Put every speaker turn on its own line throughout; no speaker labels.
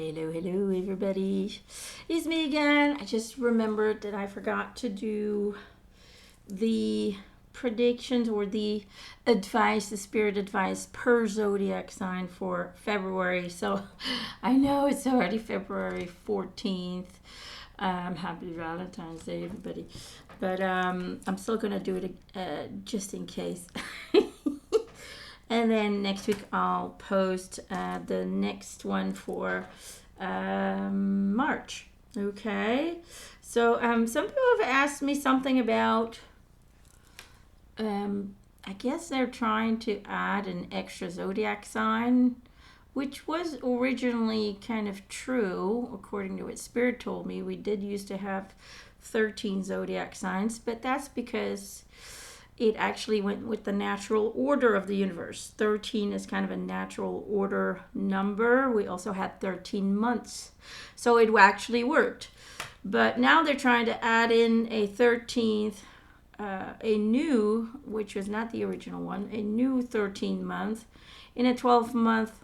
Hello, everybody. It's me again. I just remembered that I forgot to do the predictions or the advice, the spirit advice per zodiac sign for February. So I know it's already February 14th. Happy Valentine's Day, everybody. But I'm still going to do it just in case. And then next week I'll post the next one for March. Okay. So some people have asked me something about, I guess they're trying to add an extra zodiac sign, which was originally kind of true, according to what Spirit told me. We did used to have 13 zodiac signs, but that's because it actually went with the natural order of the universe. 13 is kind of a natural order number. We also had 13 months. So it actually worked. But now they're trying to add in a 13th, a new, which was not the original one, a new 13 month in a 12-month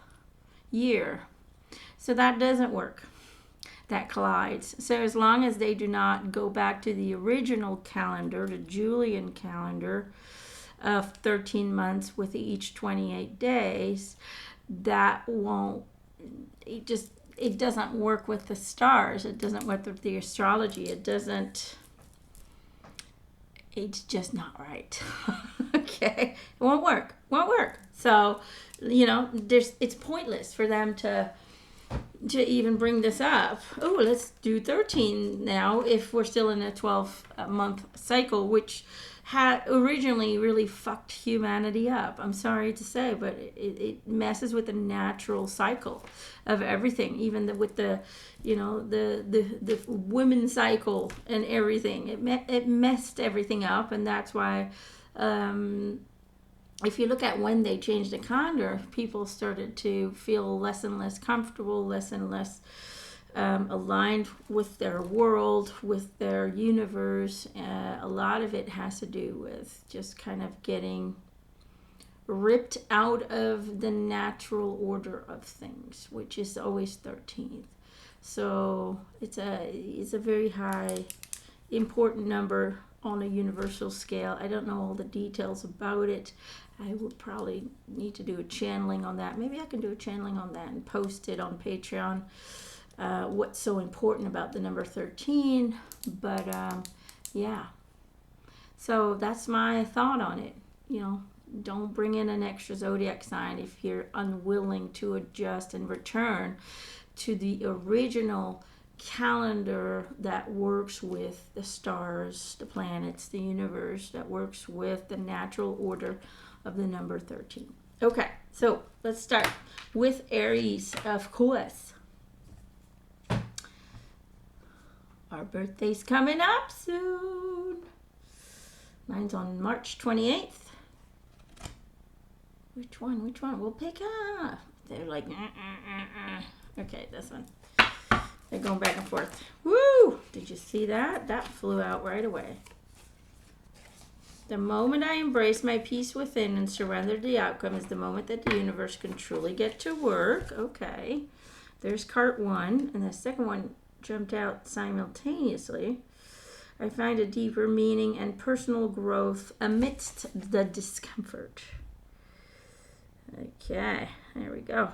year. So that doesn't work. That collides. So as long as they do not go back to the original calendar, the Julian calendar of 13 months with each 28 days, that won't, it doesn't work with the stars. It doesn't work with the astrology. It's just not right. Okay. It won't work. So, it's pointless for them to even bring this up. Oh, let's do 13 now if we're still in a 12-month cycle, which had originally really fucked humanity up. I'm sorry to say, but it messes with the natural cycle of everything, even with the women's cycle and everything. It messed everything up, and that's why if you look at when they changed the calendar, people started to feel less and less comfortable, less and less aligned with their world, with their universe. A lot of it has to do with just kind of getting ripped out of the natural order of things, which is always 13th. So it's a very high, important number on a universal scale. I don't know all the details about it. I would probably need to do a channeling on that. Maybe I can do a channeling on that and post it on Patreon. What's so important about the number 13. But yeah. So that's my thought on it. Don't bring in an extra zodiac sign if you're unwilling to adjust and return to the original calendar that works with the stars, the planets, the universe, that works with the natural order of the number 13. Okay, so let's start with Aries, of course. Our birthday's coming up soon. Mine's on March 28th. Which one? We'll pick up. They're like, Okay, this one. They're going back and forth. Woo! Did you see that? That flew out right away. The moment I embrace my peace within and surrender the outcome is the moment that the universe can truly get to work. Okay. There's card one, and the second one jumped out simultaneously. I find a deeper meaning and personal growth amidst the discomfort. Okay, there we go.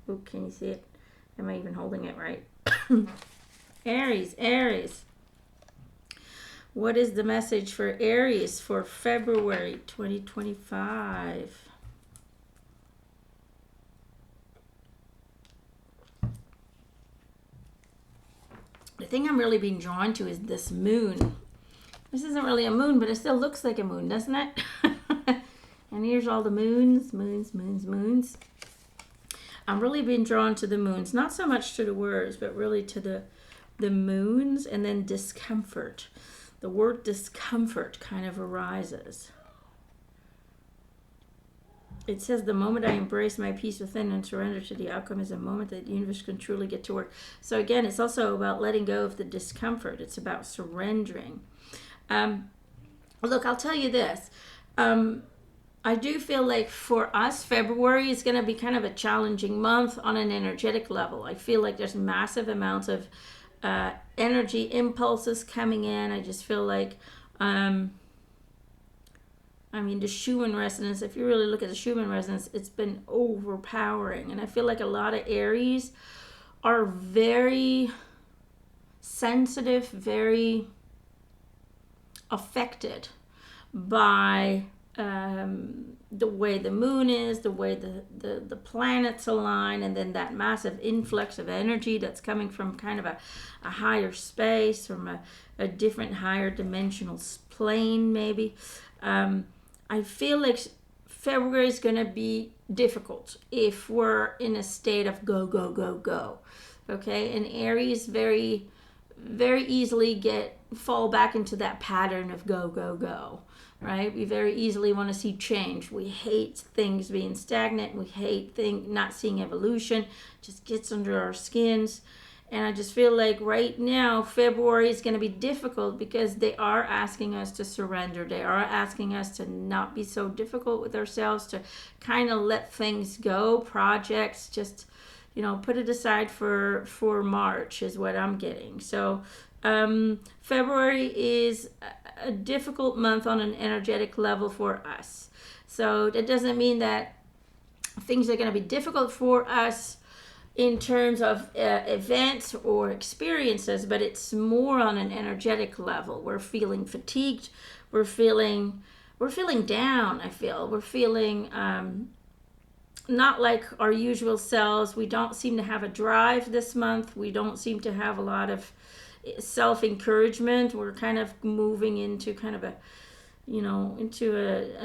Oh, can you see it? Am I even holding it right? Aries. What is the message for Aries for February 2025? The thing I'm really being drawn to is this moon. This isn't really a moon, but it still looks like a moon, doesn't it? And here's all the moons. I'm really being drawn to the moons, not so much to the words, but really to the moons, and then discomfort. The word discomfort kind of arises. It says the moment I embrace my peace within and surrender to the outcome is a moment that the universe can truly get to work. So again, it's also about letting go of the discomfort. It's about surrendering. Look, I'll tell you this. I do feel like for us, February is going to be kind of a challenging month on an energetic level. I feel like there's massive amounts of energy impulses coming in. I just feel like, I mean, the Schumann resonance, if you really look at the Schumann resonance, it's been overpowering. And I feel like a lot of Aries are very sensitive, very affected by the way the moon is, the way the planets align, and then that massive influx of energy that's coming from kind of a higher space, from a different higher dimensional plane maybe. I feel like February is going to be difficult if we're in a state of go, go, go, go. Okay, and Aries very, very easily fall back into that pattern of go, go, go. Right? We very easily want to see change. We hate things being stagnant. We hate not seeing evolution. It just gets under our skins. And I just feel like right now, February is going to be difficult because they are asking us to surrender. They are asking us to not be so difficult with ourselves, to kind of let things go. Projects, just, put it aside for March is what I'm getting. So February is a difficult month on an energetic level for us. So that doesn't mean that things are going to be difficult for us in terms of events or experiences, but it's more on an energetic level. We're feeling fatigued. We're feeling down. I feel we're feeling not like our usual selves. We don't seem to have a drive this month. We don't seem to have a lot of self-encouragement. We're kind of moving into kind of a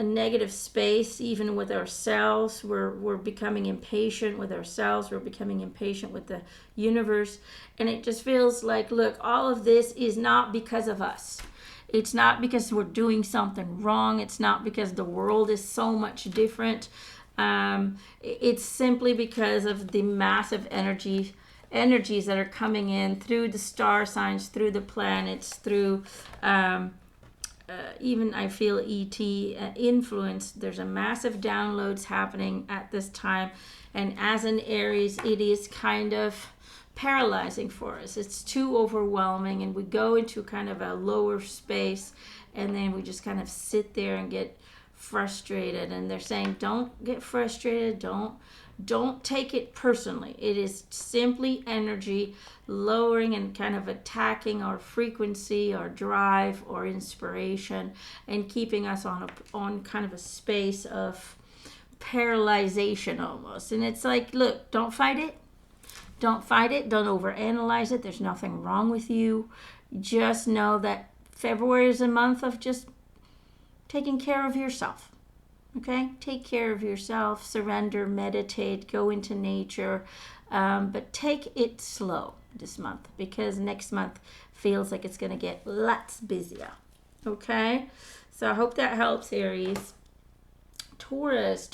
negative space even with ourselves. We're becoming impatient with ourselves. We're becoming impatient with the universe. And it just feels like, look, all of this is not because of us. It's not because we're doing something wrong. It's not because the world is so much different. It's simply because of the massive energies that are coming in through the star signs, through the planets, through even I feel ET influence. There's a massive downloads happening at this time, and as an Aries, it is kind of paralyzing for us. It's too overwhelming, and we go into kind of a lower space, and then we just kind of sit there and get frustrated. And they're saying, don't get frustrated, don't take it personally. It is simply energy lowering and kind of attacking our frequency, our drive, or inspiration, and keeping us on kind of a space of paralyzation almost. And it's like, look, don't fight it. Don't fight it. Don't overanalyze it. There's nothing wrong with you. Just know that February is a month of just taking care of yourself. Okay? Take care of yourself. Surrender, meditate, go into nature. But take it slow this month, because next month feels like it's going to get lots busier. Okay? So I hope that helps, Aries. Taurus.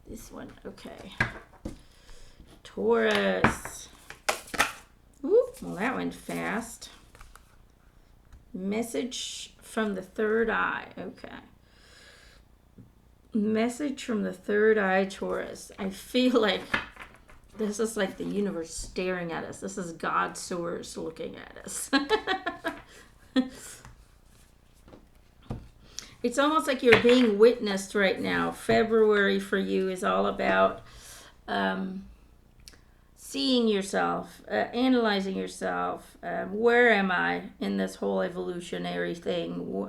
This one. Okay. Taurus. Ooh, well, that went fast. Message from the third eye. Okay. Message from the third eye, Taurus. I feel like this is like the universe staring at us. This is God's source looking at us. It's almost like you're being witnessed right now. February for you is all about seeing yourself, analyzing yourself. Where am I in this whole evolutionary thing?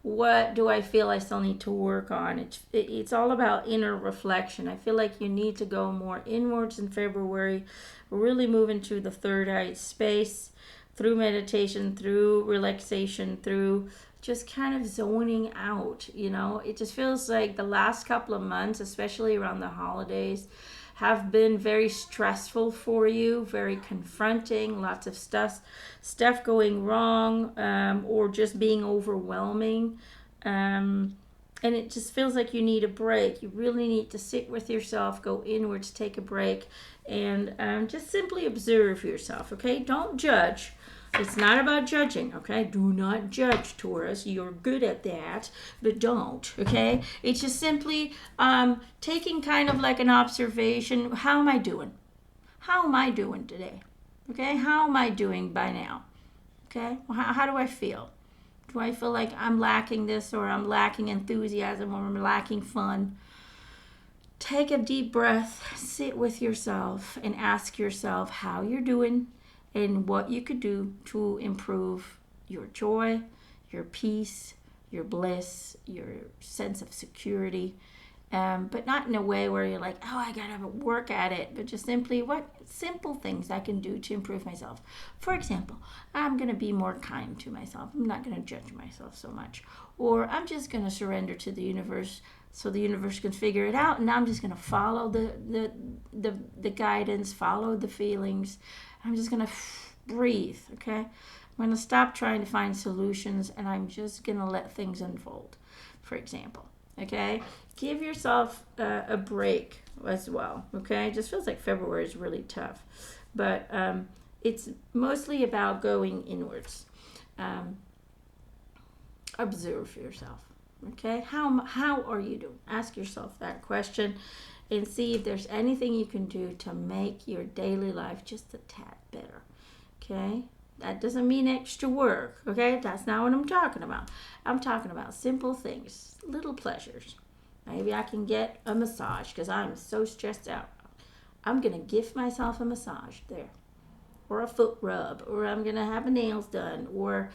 What do I feel I still need to work on? It's all about inner reflection. I feel like you need to go more inwards in February, really move into the third eye space through meditation, through relaxation, through just kind of zoning out. It just feels like the last couple of months, especially around the holidays, have been very stressful for you, very confronting, lots of stuff going wrong, or just being overwhelming. And it just feels like you need a break. You really need to sit with yourself, go inwards, take a break, and just simply observe yourself, okay? Don't judge. It's not about judging, okay? Do not judge, Taurus. You're good at that, but don't, okay? It's just simply taking kind of like an observation. How am I doing? How am I doing today? Okay? How am I doing by now? Okay? Well, how do I feel? Do I feel like I'm lacking this, or I'm lacking enthusiasm, or I'm lacking fun? Take a deep breath, sit with yourself, and ask yourself how you're doing and what you could do to improve your joy, your peace, your bliss, your sense of security. But not in a way where you're like, oh, I gotta work at it, but just simply what simple things I can do to improve myself. For example, I'm gonna be more kind to myself. I'm not gonna judge myself so much. Or I'm just gonna surrender to the universe so the universe can figure it out, and I'm just gonna follow the guidance, follow the feelings. I'm just gonna breathe, okay? I'm gonna stop trying to find solutions, and I'm just gonna let things unfold, for example, okay? Give yourself a break as well, okay? It just feels like February is really tough, but it's mostly about going inwards. Observe yourself, okay? How are you doing? Ask yourself that question and see if there's anything you can do to make your daily life just a tad better, okay? That doesn't mean extra work, okay? That's not what I'm talking about. I'm talking about simple things, little pleasures. Maybe I can get a massage because I'm so stressed out. I'm going to gift myself a massage there, or a foot rub, or I'm going to have my nails done, or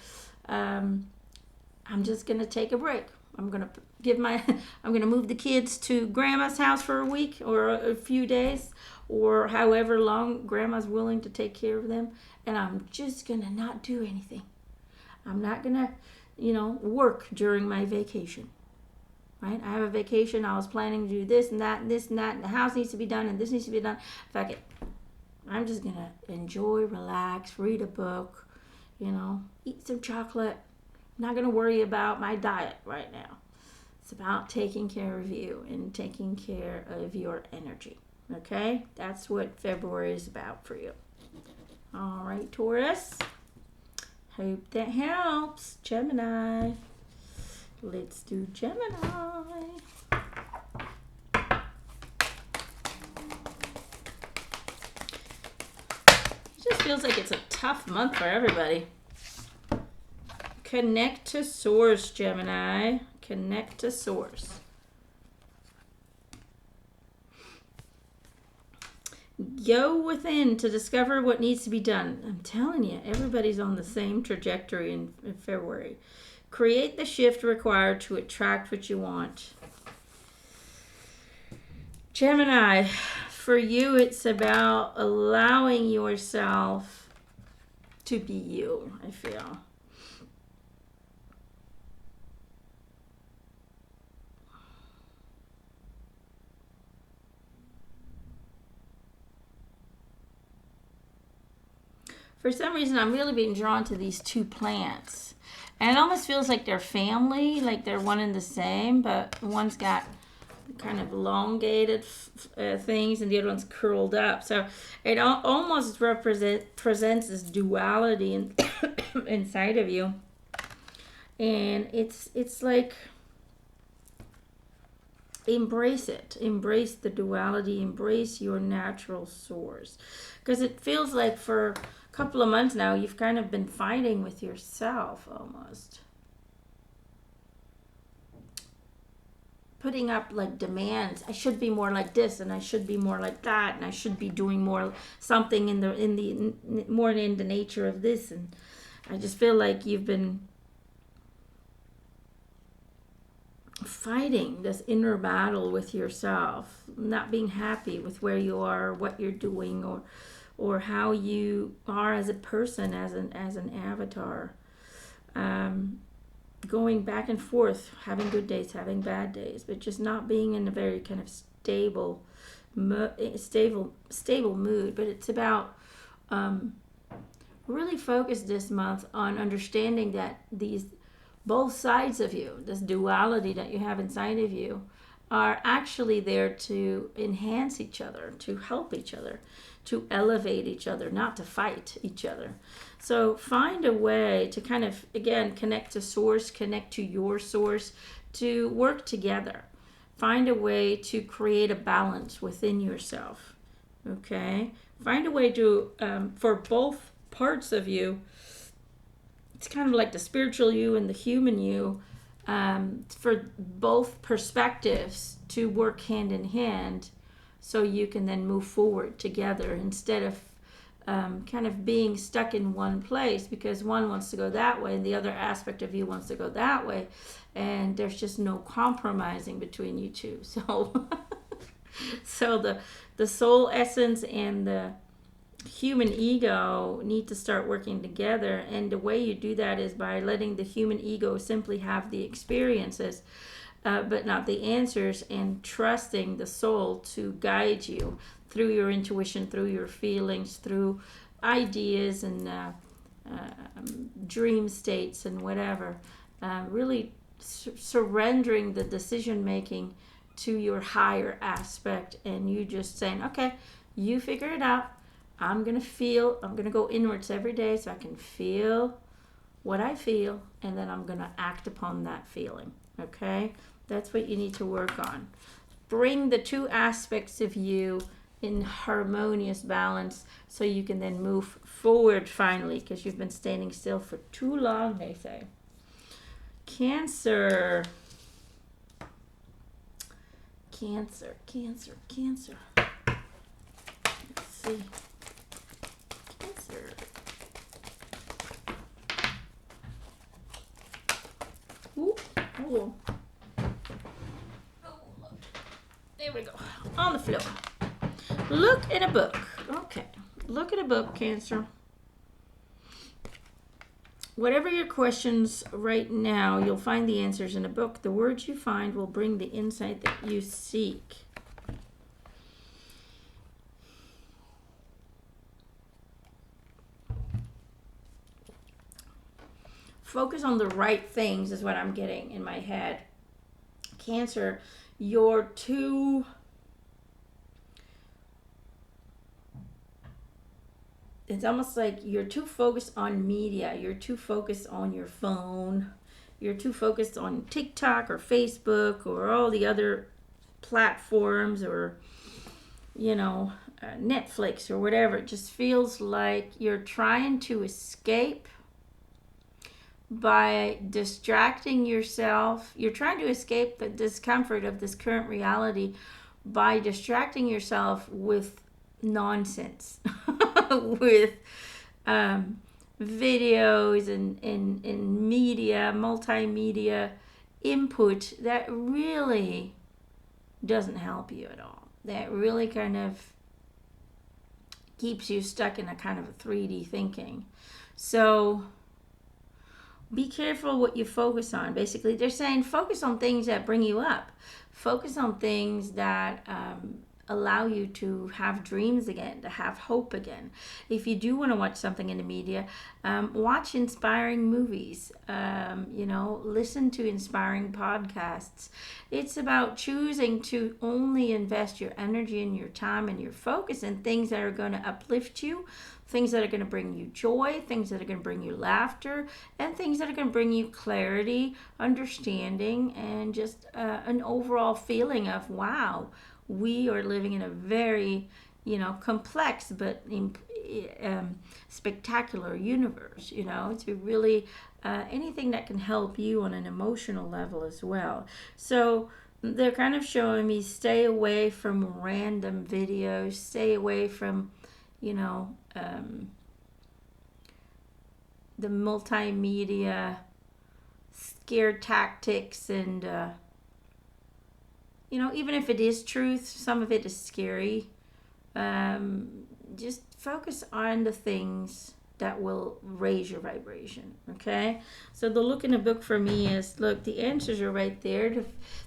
I'm just going to take a break. I'm going to move the kids to grandma's house for a week or a few days, or however long grandma's willing to take care of them, and I'm just going to not do anything. I'm not going to, work during my vacation. Right? I have a vacation. I was planning to do this and that and this and that, and the house needs to be done and this needs to be done. Fuck it. I'm just going to enjoy, relax, read a book, eat some chocolate. I'm not going to worry about my diet right now. It's about taking care of you and taking care of your energy. Okay? That's what February is about for you. All right, Taurus. Hope that helps. Gemini. Let's do Gemini. It just feels like it's a tough month for everybody. Connect to Source, Gemini. Connect to Source. Go within to discover what needs to be done. I'm telling you, everybody's on the same trajectory in February. Create the shift required to attract what you want. Gemini, for you, it's about allowing yourself to be you, I feel. For some reason, I'm really being drawn to these two plants. And it almost feels like they're family, like they're one and the same, but one's got kind of elongated things and the other one's curled up. So it almost presents this duality inside of you. And it's like, embrace it. Embrace the duality. Embrace your natural source. Because it feels like for couple of months now, you've kind of been fighting with yourself almost. Putting up like demands. I should be more like this, and I should be more like that, and I should be doing more something in the more in the nature of this. And I just feel like you've been fighting this inner battle with yourself, not being happy with where you are, what you're doing, or how you are as a person, as an avatar. Going back and forth, having good days, having bad days, but just not being in a very kind of stable mood. But it's about really focus this month on understanding that both sides of you, this duality that you have inside of you, are actually there to enhance each other, to help each other, to elevate each other, not to fight each other. So find a way to kind of, again, connect to source, connect to your source, to work together. Find a way to create a balance within yourself. Okay? Find a way to, for both parts of you, it's kind of like the spiritual you and the human you, for both perspectives to work hand in hand, so you can then move forward together instead of kind of being stuck in one place because one wants to go that way and the other aspect of you wants to go that way, and there's just no compromising between you two. So so the soul essence and the human ego need to start working together, and the way you do that is by letting the human ego simply have the experiences, but not the answers, and trusting the soul to guide you through your intuition, through your feelings, through ideas and dream states and whatever. Really surrendering the decision making to your higher aspect, and you just saying, okay, you figure it out. I'm going to go inwards every day so I can feel what I feel, and then I'm going to act upon that feeling. Okay? That's what you need to work on. Bring the two aspects of you in harmonious balance so you can then move forward finally, because you've been standing still for too long, they say. Cancer. Cancer. Let's see. Ooh, oh. There we go. On the floor. Look in a book. Okay. Look at a book, Cancer. Whatever your questions right now, you'll find the answers in a book. The words you find will bring the insight that you seek. Focus on the right things is what I'm getting in my head. Cancer, you're too... It's almost like you're too focused on media. You're too focused on your phone. You're too focused on TikTok or Facebook or all the other platforms, or, Netflix or whatever. It just feels like you're trying to escape by distracting yourself. You're trying to escape the discomfort of this current reality by distracting yourself with nonsense, with videos and media, multimedia input that really doesn't help you at all. That really kind of keeps you stuck in a kind of a 3D thinking. So be careful what you focus on. Basically, they're saying focus on things that bring you up. Focus on things that allow you to have dreams again, to have hope again. If you do want to watch something in the media, watch inspiring movies. Listen to inspiring podcasts. It's about choosing to only invest your energy and your time and your focus in things that are going to uplift you, things that are going to bring you joy, things that are going to bring you laughter, and things that are going to bring you clarity, understanding, and just an overall feeling of, wow, we are living in a very, complex but spectacular universe. It's really anything that can help you on an emotional level as well. So they're kind of showing me stay away from random videos, stay away from, the multimedia scare tactics and even if it is truth, some of it is scary. Just focus on the things that will raise your vibration, okay? So the look in the book for me is, look, the answers are right there.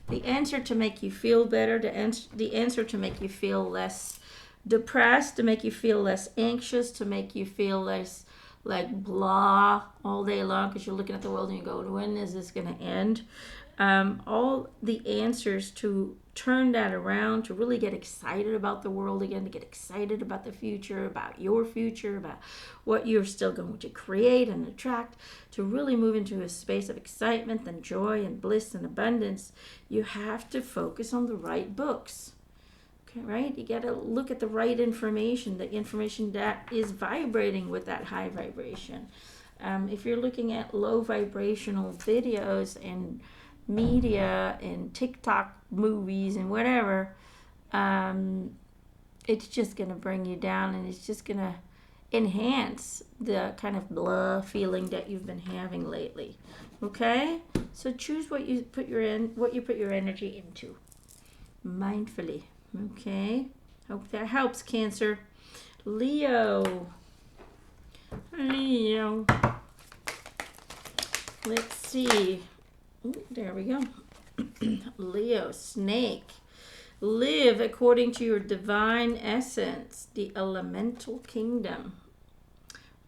The answer to make you feel better, the answer to make you feel less depressed, to make you feel less anxious, to make you feel less like blah all day long because you're looking at the world and you go, when is this going to end? all the answers to turn that around, to really get excited about the world again, to get excited about the future, about your future, about what you're still going to create and attract, to really move into a space of excitement and joy and bliss and abundance. You have to focus on the right books. Okay, right? You got to look at the right information, the information that is vibrating with that high vibration. If you're looking at low vibrational videos and media and TikTok movies and whatever, it's just going to bring you down, and it's just going to enhance the kind of blah feeling that you've been having lately. Okay? So choose what you put your energy into mindfully. Okay? Hope that helps, Cancer. Leo. Let's see. Ooh, there we go. Leo, snake. Live according to your divine essence, the elemental kingdom.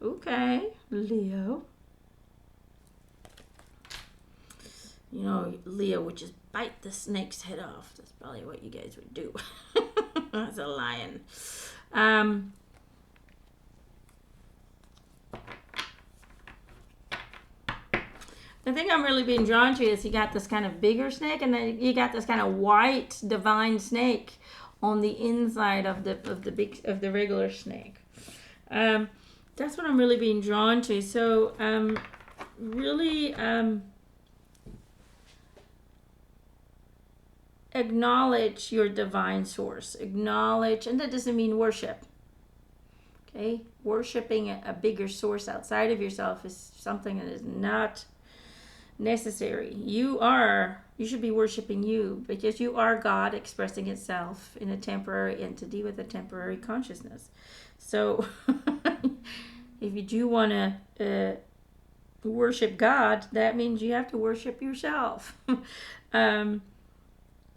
Okay, Leo. You know, Leo would just bite the snake's head off. That's probably what you guys would do. That's a lion. The thing I'm really being drawn to is you got this kind of bigger snake, and then you got this kind of white divine snake on the inside of the regular snake. That's what I'm really being drawn to. So really acknowledge your divine source. Acknowledge, and that doesn't mean worship. Okay, worshiping a bigger source outside of yourself is something that is not necessary. You should be worshiping you, because you are God expressing itself in a temporary entity with a temporary consciousness. So if you do want to worship God, that means you have to worship yourself.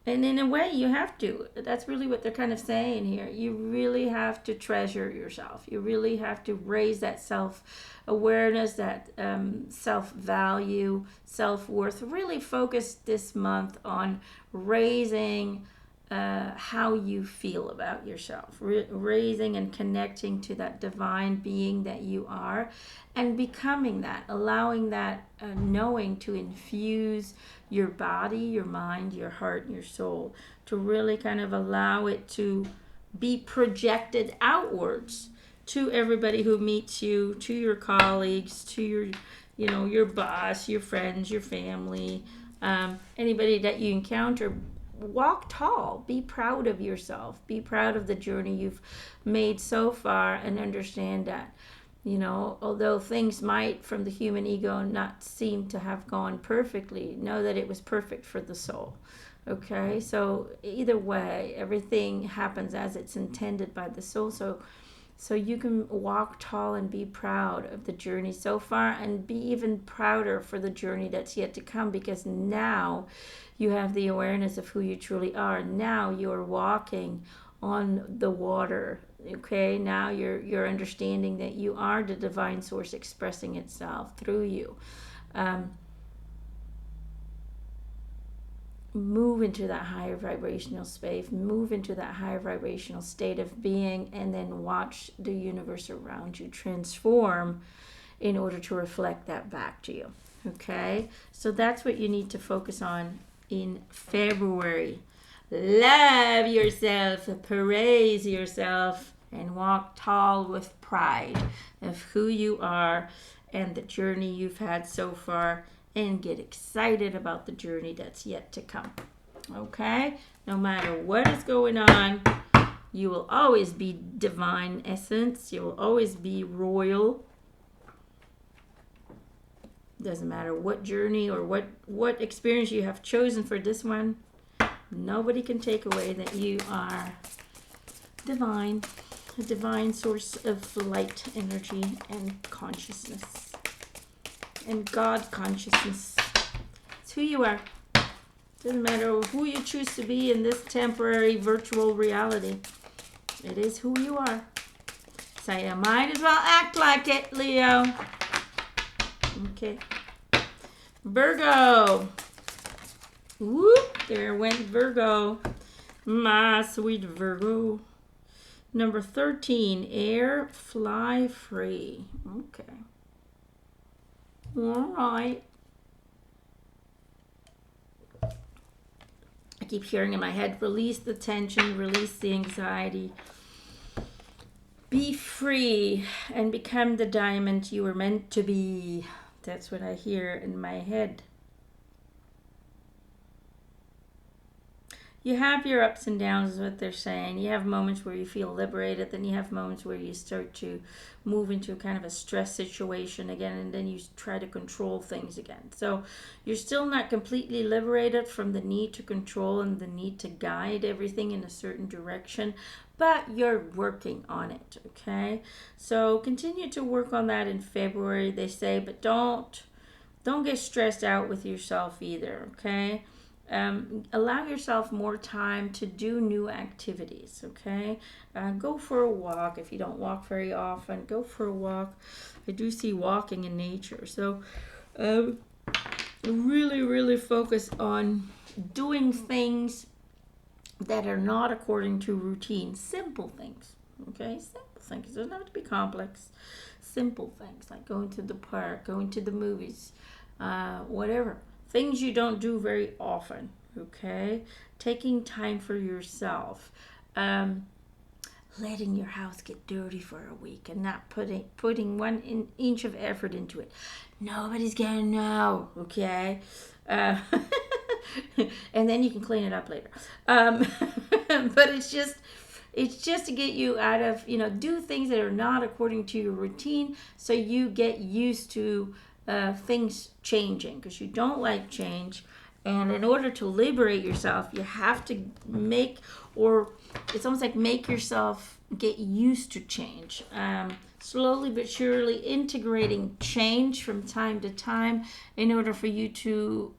And in a way, you have to. That's really what they're kind of saying here. You really have to treasure yourself. You really have to raise that self-awareness, that self-value, self-worth. Really focus this month on raising how you feel about yourself. Raising and connecting to that divine being that you are, and becoming that, allowing that knowing to infuse your body, your mind, your heart, and your soul, to really kind of allow it to be projected outwards to everybody who meets you, to your colleagues, to your boss, your friends, your family, anybody that you encounter. Walk tall. Be proud of yourself. Be proud of the journey you've made so far, and understand that, although things might from the human ego not seem to have gone perfectly, know that it was perfect for the soul. Okay, so either way, everything happens as it's intended by the soul. So you can walk tall and be proud of the journey so far, and be even prouder for the journey that's yet to come, because now you have the awareness of who you truly are. Now you're walking on the water. Okay, now you're understanding that you are the divine source expressing itself through you. Move into that higher vibrational space, move into that higher vibrational state of being, and then watch the universe around you transform in order to reflect that back to you. Okay, so that's what you need to focus on in February. Love yourself, praise yourself, and walk tall with pride of who you are and the journey you've had so far, and get excited about the journey that's yet to come. Okay? No matter what is going on, you will always be divine essence. You will always be royal. Doesn't matter what journey or what experience you have chosen for this one. Nobody can take away that you are divine, a divine source of light, energy, and consciousness, and God consciousness. It's who you are. Doesn't matter who you choose to be in this temporary virtual reality. It is who you are. So you might as well act like it, Leo. Okay. Virgo. Whoop, there went Virgo. My sweet Virgo. Number 13, air, fly free. Okay. All right. I keep hearing in my head, release the tension, release the anxiety. Be free and become the diamond you were meant to be. That's what I hear in my head. You have your ups and downs is what they're saying. You have moments where you feel liberated, then you have moments where you start to move into kind of a stress situation again, and then you try to control things again. So you're still not completely liberated from the need to control and the need to guide everything in a certain direction, but you're working on it, okay? So continue to work on that in February, they say, but don't get stressed out with yourself either, okay? Allow yourself more time to do new activities, okay? Go for a walk. If you don't walk very often, go for a walk. I do see walking in nature. So really focus on doing things that are not according to routine. Simple things, okay? Simple things. It doesn't have to be complex. Simple things like going to the park, going to the movies, whatever. Things you don't do very often, okay? Taking time for yourself. Letting your house get dirty for a week and not putting one inch of effort into it. Nobody's gonna know, okay? And then you can clean it up later. But it's just to get you out of, do things that are not according to your routine so you get used to things changing, because you don't like change. And in order to liberate yourself, you have to it's almost like make yourself get used to change. Slowly but surely integrating change from time to time in order for you to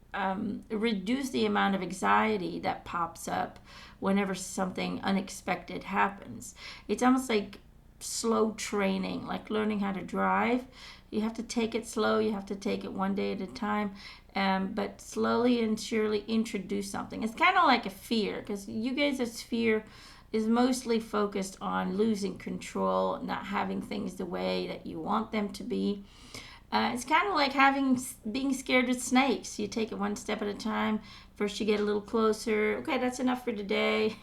reduce the amount of anxiety that pops up whenever something unexpected happens. It's almost like slow training, like learning how to drive. You have to take it slow. You have to take it one day at a time, but slowly and surely introduce something. It's kind of like a fear, because you guys' fear is mostly focused on losing control, not having things the way that you want them to be. It's kind of like being scared of snakes. You take it one step at a time. First you get a little closer. Okay, that's enough for today.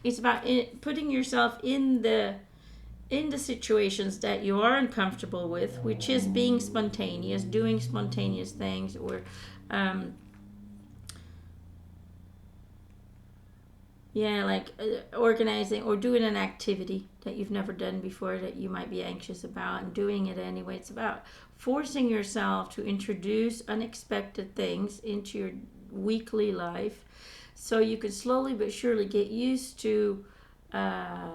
It's about putting yourself in the situations that you are uncomfortable with, which is being spontaneous, doing spontaneous things, or organizing or doing an activity that you've never done before that you might be anxious about, and doing it anyway. It's about forcing yourself to introduce unexpected things into your weekly life so you can slowly but surely get used to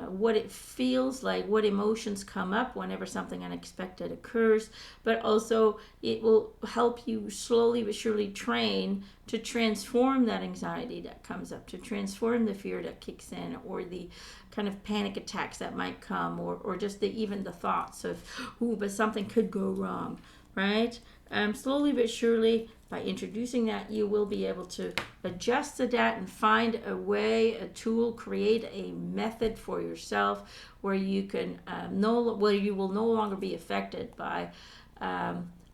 what it feels like, what emotions come up whenever something unexpected occurs, but also it will help you slowly but surely train to transform that anxiety that comes up, to transform the fear that kicks in, or the kind of panic attacks that might come, or just even the thoughts of, but something could go wrong, right? Slowly but surely, by introducing that, you will be able to adjust to that and find a way, a tool, create a method for yourself where you can where you will no longer be affected by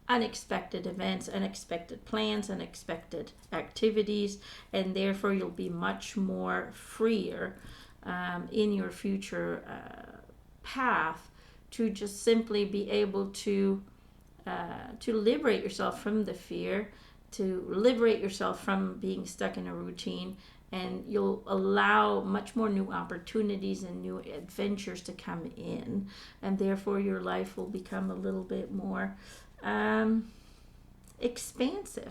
unexpected events, unexpected plans, unexpected activities, and therefore you'll be much more freer in your future path to just simply be able to liberate yourself from the fear, to liberate yourself from being stuck in a routine, and you'll allow much more new opportunities and new adventures to come in, and therefore your life will become a little bit more expansive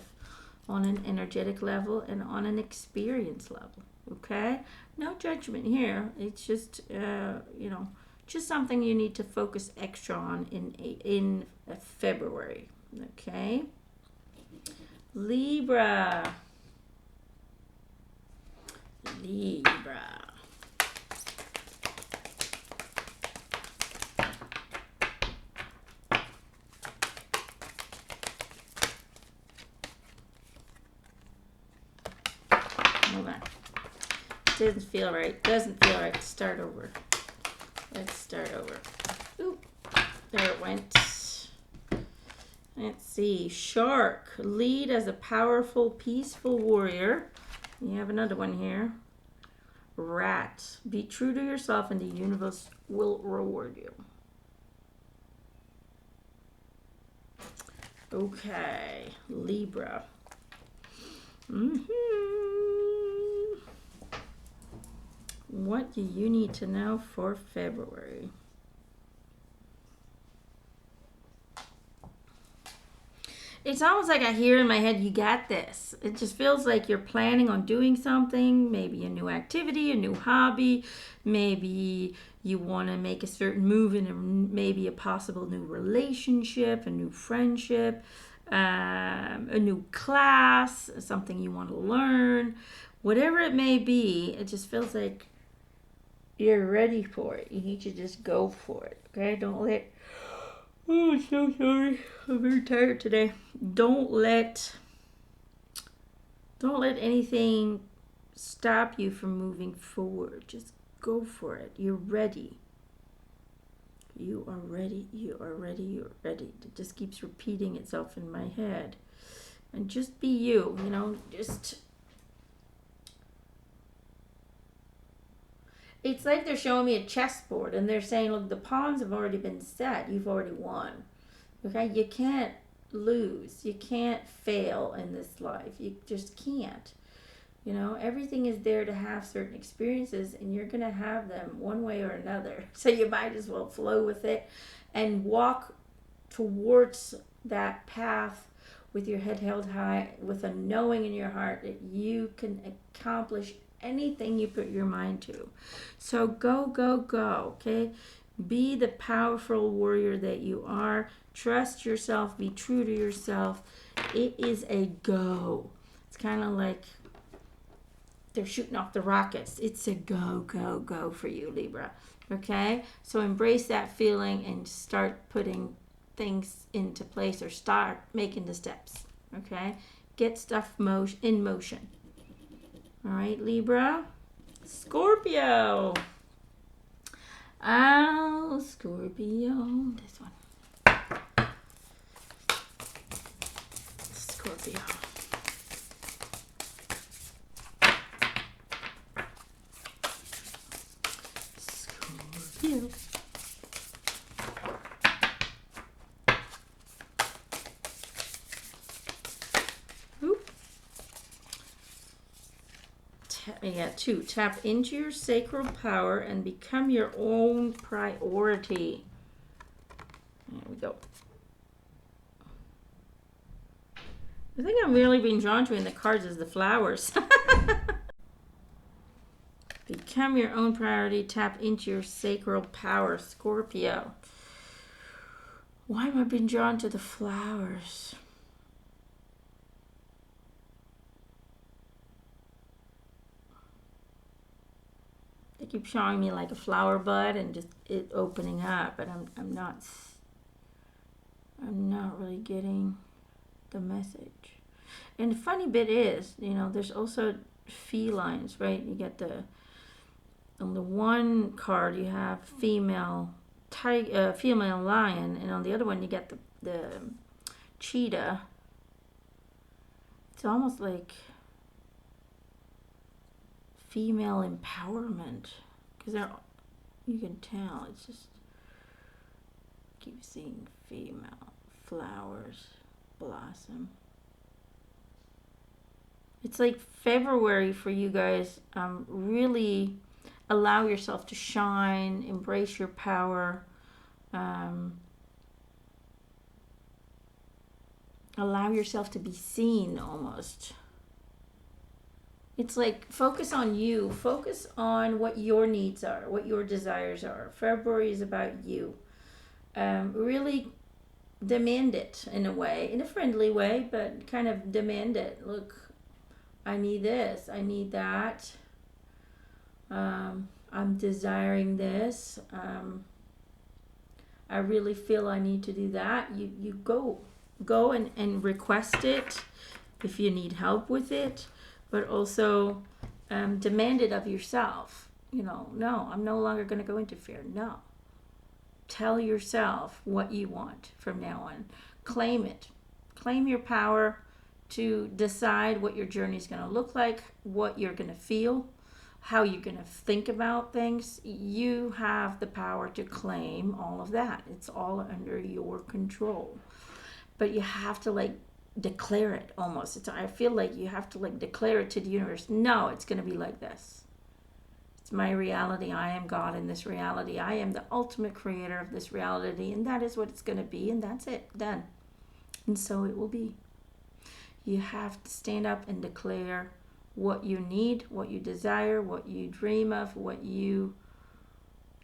on an energetic level and on an experience level. Okay, no judgment here. It's just just something you need to focus extra on in February. Okay, Libra. Doesn't feel right. Doesn't feel right. Start over. Let's start over. Oop. There it went. Let's see. Shark. Lead as a powerful, peaceful warrior. You have another one here. Rat. Be true to yourself and the universe will reward you. Okay. Libra. What do you need to know for February? It's almost like I hear in my head, you got this. It just feels like you're planning on doing something, maybe a new activity, a new hobby, maybe you want to make a certain move in maybe a possible new relationship, a new friendship, a new class, something you want to learn. Whatever it may be, it just feels like you're ready for it. You need to just go for it, okay? Don't let... Oh, I'm so sorry. I'm very tired today. Don't let anything stop you from moving forward. Just go for it. You're ready. You are ready. You are ready. You're ready. It just keeps repeating itself in my head. And just be you, you know, just... It's like they're showing me a chessboard and they're saying, look, the pawns have already been set. You've already won. Okay? You can't lose. You can't fail in this life. You just can't. You know, everything is there to have certain experiences and you're going to have them one way or another. So you might as well flow with it and walk towards that path with your head held high, with a knowing in your heart that you can accomplish anything you put your mind to. So go, go, go, okay? Be the powerful warrior that you are. Trust yourself. Be true to yourself. It is a go. It's kind of like they're shooting off the rockets. It's a go, go, go for you, Libra, okay? So embrace that feeling and start putting things into place or start making the steps, okay? Get stuff in motion. All right, Libra. Scorpio. Oh, Scorpio. This one. Scorpio. Scorpio. You got 2. Tap into your sacral power and become your own priority. There we go. The thing I'm really being drawn to in the cards is the flowers. Become your own priority. Tap into your sacral power, Scorpio. Why am I being drawn to the flowers? They keep showing me like a flower bud and just it opening up, but I'm not really getting the message. And the funny bit is, you know, there's also felines, right? You get on the one card you have female lion, and on the other one you get the cheetah. It's almost like female empowerment, because you can tell, it's just keep seeing female flowers blossom. It's like February for you guys. Really allow yourself to shine, embrace your power, allow yourself to be seen almost. It's like focus on you. Focus on what your needs are, what your desires are. February is about you. Really demand it in a way, in a friendly way, but kind of demand it. Look, I need this. I need that. I'm desiring this. I really feel I need to do that. You go and request it if you need help with it. But also demand it of yourself. No, I'm no longer going to go into fear. No. Tell yourself what you want from now on. Claim it. Claim your power to decide what your journey is going to look like, what you're going to feel, how you're going to think about things. You have the power to claim all of that. It's all under your control. But you have to declare it almost. I feel like you have to declare it to the universe. No, it's going to be like this. It's my reality. I am God in this reality. I am the ultimate creator of this reality, and that is what it's going to be, and that's it. Done. And so it will be. You have to stand up and declare what you need, what you desire, what you dream of, what you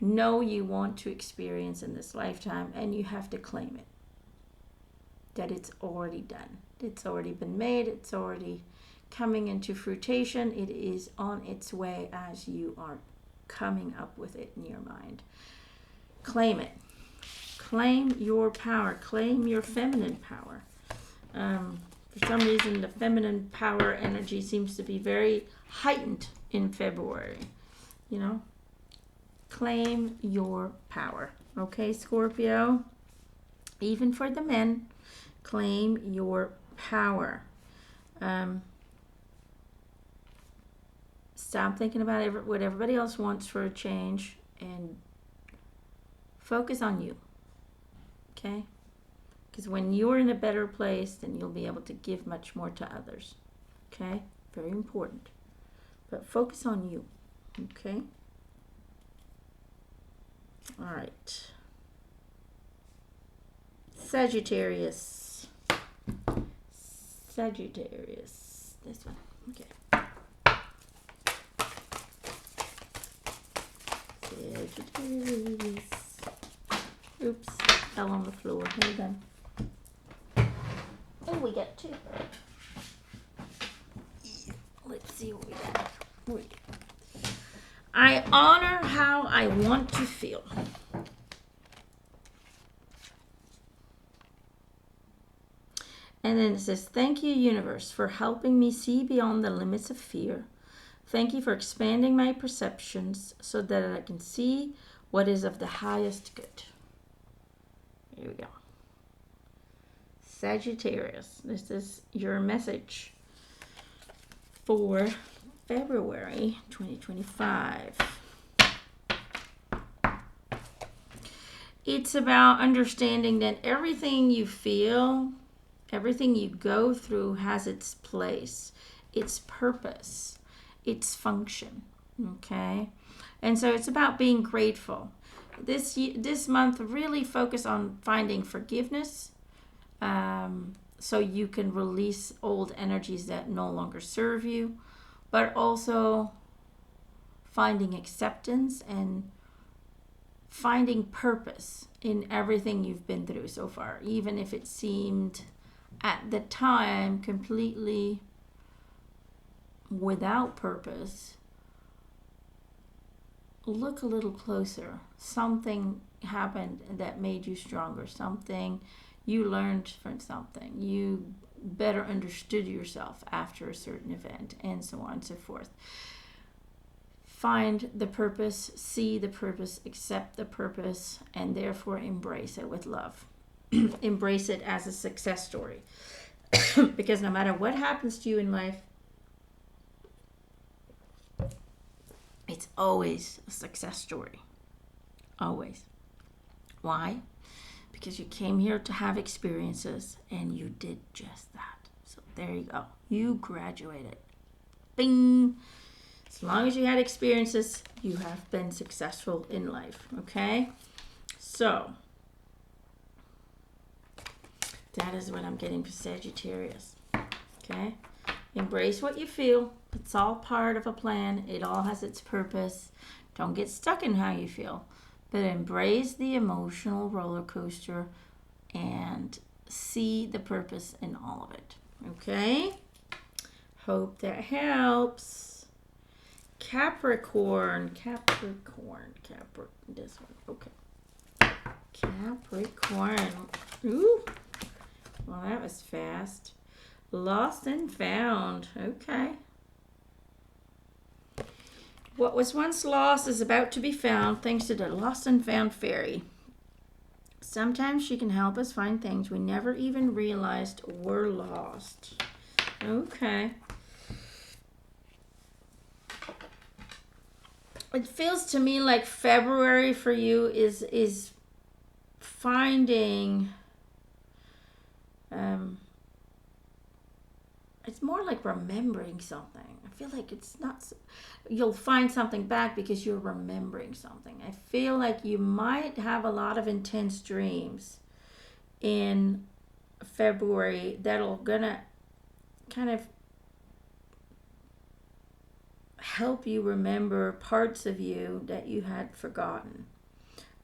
know you want to experience in this lifetime, and you have to claim it. That it's already done. It's already been made. It's already coming into fruition. It is on its way as you are coming up with it in your mind. Claim it. Claim your power. Claim your feminine power. For some reason, the feminine power energy seems to be very heightened in February. Claim your power. Okay, Scorpio? Even for the men, claim your power. Stop thinking about what everybody else wants for a change and focus on you. Okay? Because when you're in a better place, then you'll be able to give much more to others. Okay? Very important. But focus on you. Okay? All right. Sagittarius. This one. Okay. Sagittarius. Oops. Fell on the floor. Hold on. Oh, we got two. Let's see what we got. I honor how I want to feel. And then it says, thank you, universe, for helping me see beyond the limits of fear. Thank you for expanding my perceptions so that I can see what is of the highest good. Here we go. Sagittarius, this is your message for February 2025. It's about understanding that everything you feel, everything you go through has its place, its purpose, its function, okay? And so it's about being grateful. This month, really focus on finding forgiveness, so you can release old energies that no longer serve you, but also finding acceptance and finding purpose in everything you've been through so far, even if it seemed at the time completely without purpose. Look a little closer. Something happened that made you stronger. Something you learned from something. You better understood yourself after a certain event, and so on and so forth. Find the purpose, see the purpose, accept the purpose, and therefore embrace it with love. Embrace it as a success story. Because no matter what happens to you in life, it's always a success story. Always. Why? Because you came here to have experiences, and you did just that. So there you go. You graduated. Bing! As long as you had experiences, you have been successful in life. Okay? So, that is what I'm getting for Sagittarius. Okay? Embrace what you feel. It's all part of a plan. It all has its purpose. Don't get stuck in how you feel. But embrace the emotional roller coaster and see the purpose in all of it. Okay? Hope that helps. Capricorn. This one. Okay. Capricorn. Ooh. Well, that was fast. Lost and found. Okay. What was once lost is about to be found thanks to the lost and found fairy. Sometimes she can help us find things we never even realized were lost. Okay. It feels to me like February for you is finding it's more like remembering something. I feel like it's not you'll find something back because you're remembering something. I feel like you might have a lot of intense dreams in February that'll gonna kind of help you remember parts of you that you had forgotten.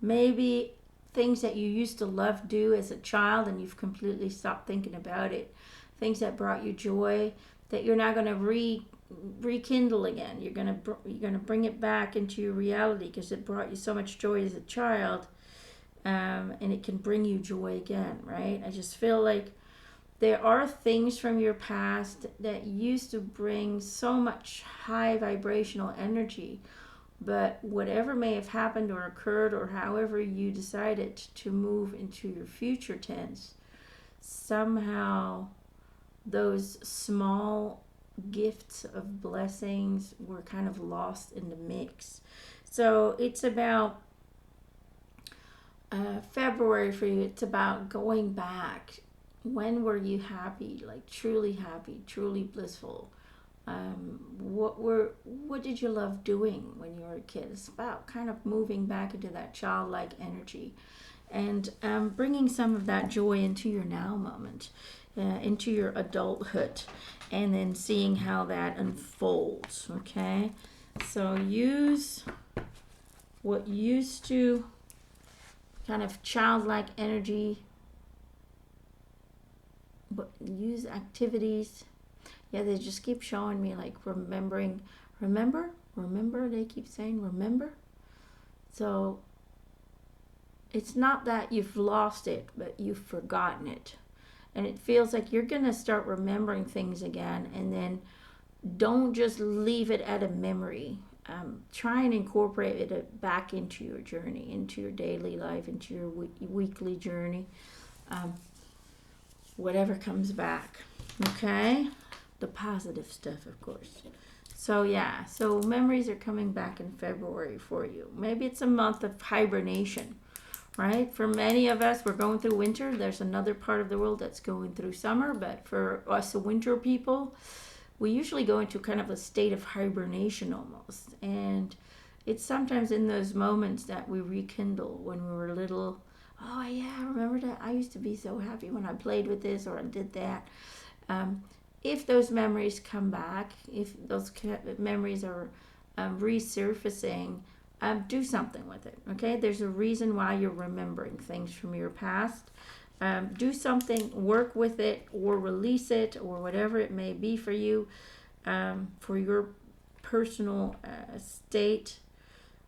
Maybe things that you used to love do as a child and you've completely stopped thinking about it. Things that brought you joy that you're not going to rekindle again. You're going to bring it back into your reality because it brought you so much joy as a child, and it can bring you joy again, right? I just feel like there are things from your past that used to bring so much high vibrational energy, but whatever may have happened or occurred, or however you decided to move into your future tense, somehow those small gifts of blessings were kind of lost in the mix. So it's about February for you. It's about going back. When were you happy, like truly happy, truly blissful? What did you love doing when you were a kid? It's about kind of moving back into that childlike energy and bringing some of that joy into your now moment, into your adulthood, and then seeing how that unfolds. Okay, so use what used to kind of childlike energy, but use activities. Yeah, they just keep showing me like remembering. Remember, they keep saying remember. So it's not that you've lost it, but you've forgotten it. And it feels like you're going to start remembering things again, and then don't just leave it at a memory. Try and incorporate it back into your journey, into your daily life, into your weekly journey. Whatever comes back. Okay? The positive stuff, of course. So yeah, so memories are coming back in February for you. Maybe it's a month of hibernation, right? For many of us, we're going through winter. There's another part of the world that's going through summer, but for us winter people, we usually go into kind of a state of hibernation almost. And it's sometimes in those moments that we rekindle when we were little. Oh yeah, I remember that. I used to be so happy when I played with this or I did that. If those memories come back, if those memories are resurfacing, do something with it. Okay, there's a reason why you're remembering things from your past. Do something, work with it, or release it, or whatever it may be for you, for your personal state,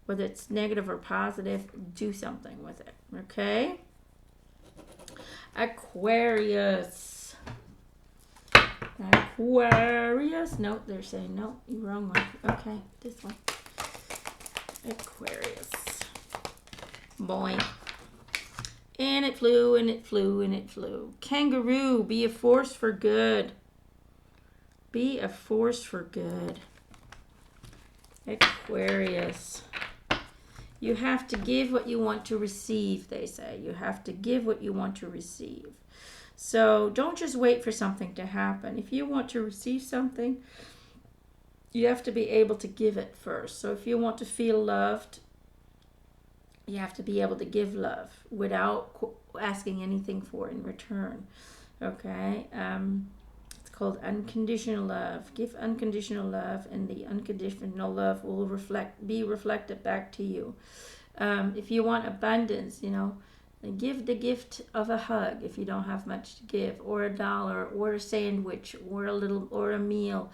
whether it's negative or positive. Do something with it. Okay, Aquarius. No, they're saying no, you're wrong one. Okay, this one. Aquarius. Boing. And it flew, and it flew, and it flew. Kangaroo, be a force for good. Be a force for good. Aquarius. You have to give what you want to receive, they say. You have to give what you want to receive. So don't just wait for something to happen. If you want to receive something, you have to be able to give it first. So if you want to feel loved, you have to be able to give love without asking anything for it in return. Okay? It's called unconditional love. Give unconditional love, and the unconditional love will be reflected back to you. If you want abundance, give the gift of a hug if you don't have much to give, or $1, or a sandwich, or a meal.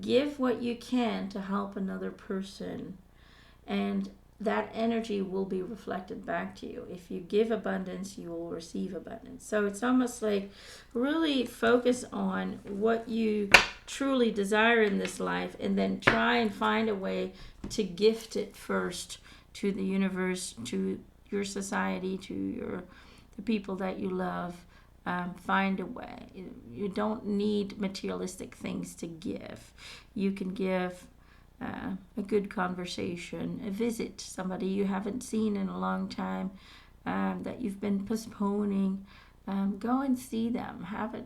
Give what you can to help another person, and that energy will be reflected back to you. If you give abundance, you will receive abundance. So it's almost like really focus on what you truly desire in this life, and then try and find a way to gift it first to the universe, to your society, to the people that you love. Find a way. You don't need materialistic things to give. You can give a good conversation, a visit, somebody you haven't seen in a long time, that you've been postponing. Go and see them. Have it,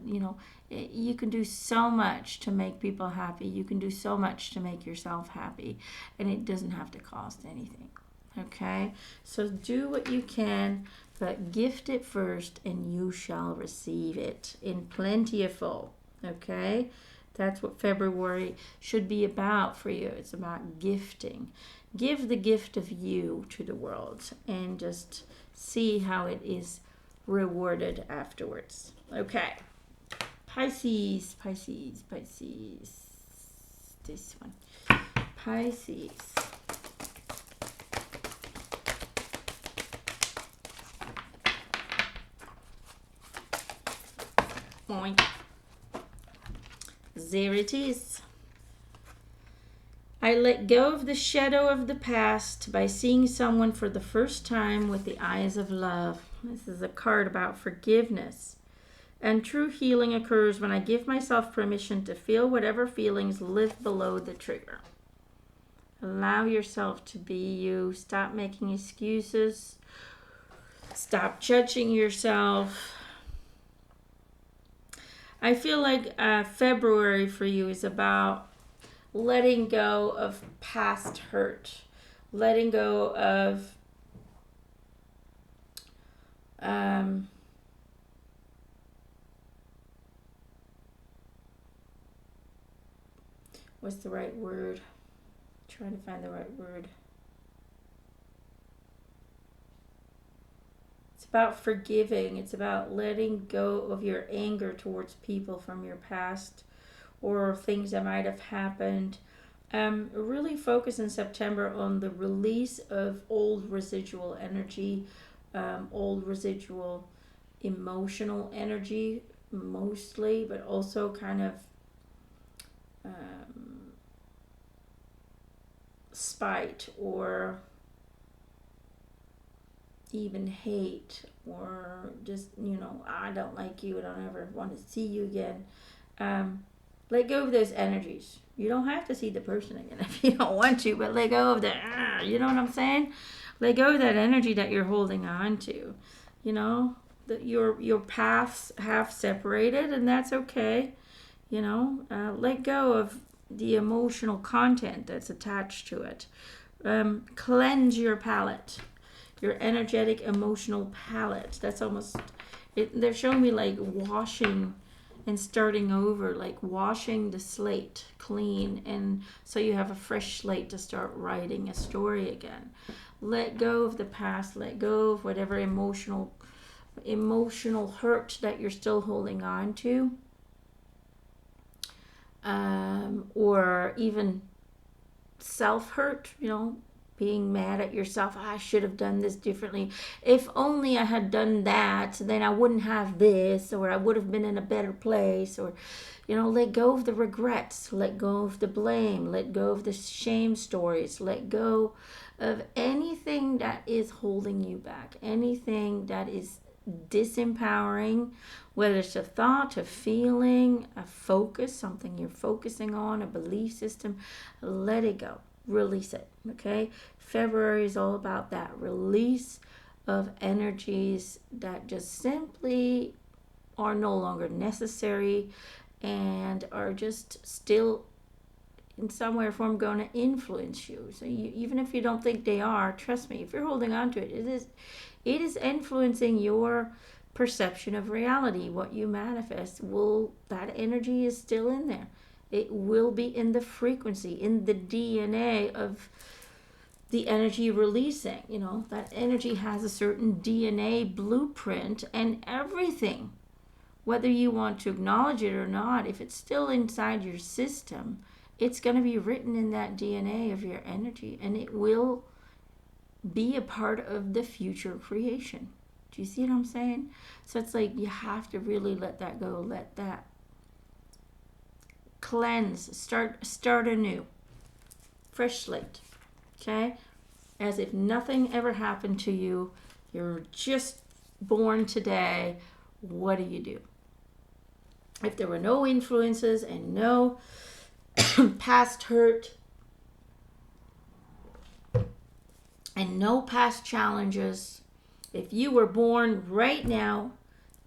you can do so much to make people happy. You can do so much to make yourself happy, and it doesn't have to cost anything. Okay? So do what you can, but gift it first, and you shall receive it in plenty of full. Okay? That's what February should be about for you. It's about gifting. Give the gift of you to the world, and just see how it is rewarded afterwards. Okay. Pisces. This one. Pisces. Boink. There it is. I let go of the shadow of the past by seeing someone for the first time with the eyes of love. This is a card about forgiveness. And true healing occurs when I give myself permission to feel whatever feelings live below the trigger. Allow yourself to be you. Stop making excuses. Stop judging yourself. I feel like February for you is about letting go of past hurt, letting go of what's the right word? Trying to find the right word. It's about forgiving. It's about letting go of your anger towards people from your past, or things that might have happened. Really focus in September on the release of old residual energy, old residual emotional energy mostly, but also kind of spite, or even hate, or just, I don't like you, I don't ever want to see you again. Let go of those energies. You don't have to see the person again if you don't want to, but let go of that. You know what I'm saying? Let go of that energy that you're holding on to. That your paths have separated, and that's okay. Let go of the emotional content that's attached to it. Cleanse your palette, your energetic emotional palette. That's almost it. They're showing me like washing and starting over, like washing the slate clean, and so you have a fresh slate to start writing a story again. Let go of the past. Let go of whatever emotional hurt that you're still holding on to, or even self-hurt, being mad at yourself. I should have done this differently. If only I had done that, then I wouldn't have this, or I would have been in a better place. Or, let go of the regrets, let go of the blame, let go of the shame stories, let go of anything that is holding you back, anything that is disempowering, whether it's a thought, a feeling, a focus, something you're focusing on, a belief system. Let it go. Release it. Okay? February is all about that release of energies that just simply are no longer necessary and are just still in some way or form going to influence you. So even if you don't think they are, trust me, if you're holding on to it, it is influencing your perception of reality. What you manifest, that energy is still in there. It will be in the frequency, in the DNA of the energy releasing. That energy has a certain DNA blueprint, and everything, whether you want to acknowledge it or not, if it's still inside your system, it's going to be written in that DNA of your energy, and it will be a part of the future creation. Do you see what I'm saying? So it's like you have to really let that go, let that cleanse, start anew, fresh slate. Okay? As if nothing ever happened to you. You're just born today. What do you do? If there were no influences and no past hurt and no past challenges, if you were born right now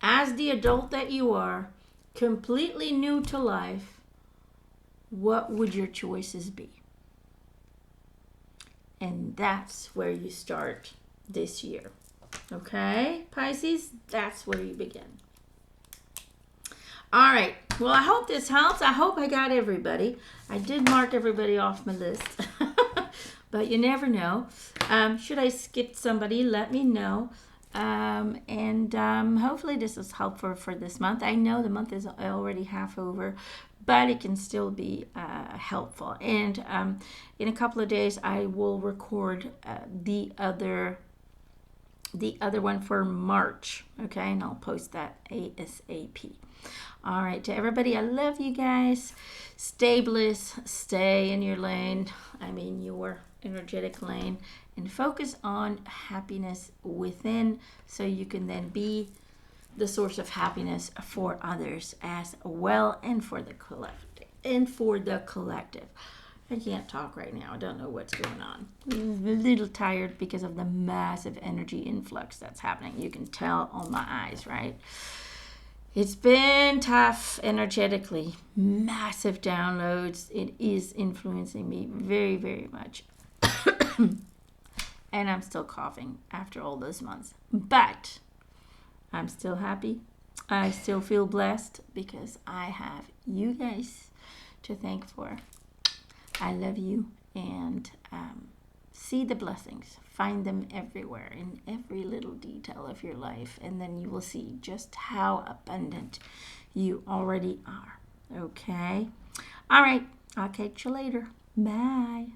as the adult that you are, completely new to life, what would your choices be? And that's where you start this year. Okay, Pisces, that's where you begin. All right. Well, I hope this helps. I hope I got everybody. I did mark everybody off my list. But you never know. Should I skip somebody? Let me know. Hopefully this is helpful for this month. I know the month is already half over, but it can still be helpful. And in a couple of days, I will record the other one for March. Okay, and I'll post that ASAP. All right, to everybody, I love you guys. Stay bliss, stay in your lane. I mean, your energetic lane, and focus on happiness within, so you can then be the source of happiness for others as well, and for the collective. I can't talk right now. I don't know what's going on. I'm a little tired because of the massive energy influx that's happening. You can tell on my eyes, right? It's been tough energetically. Massive downloads. It is influencing me very, very much. And I'm still coughing after all those months. But I'm still happy. I still feel blessed because I have you guys to thank for. I love you, and see the blessings. Find them everywhere, in every little detail of your life, and then you will see just how abundant you already are. Okay? All right. I'll catch you later. Bye.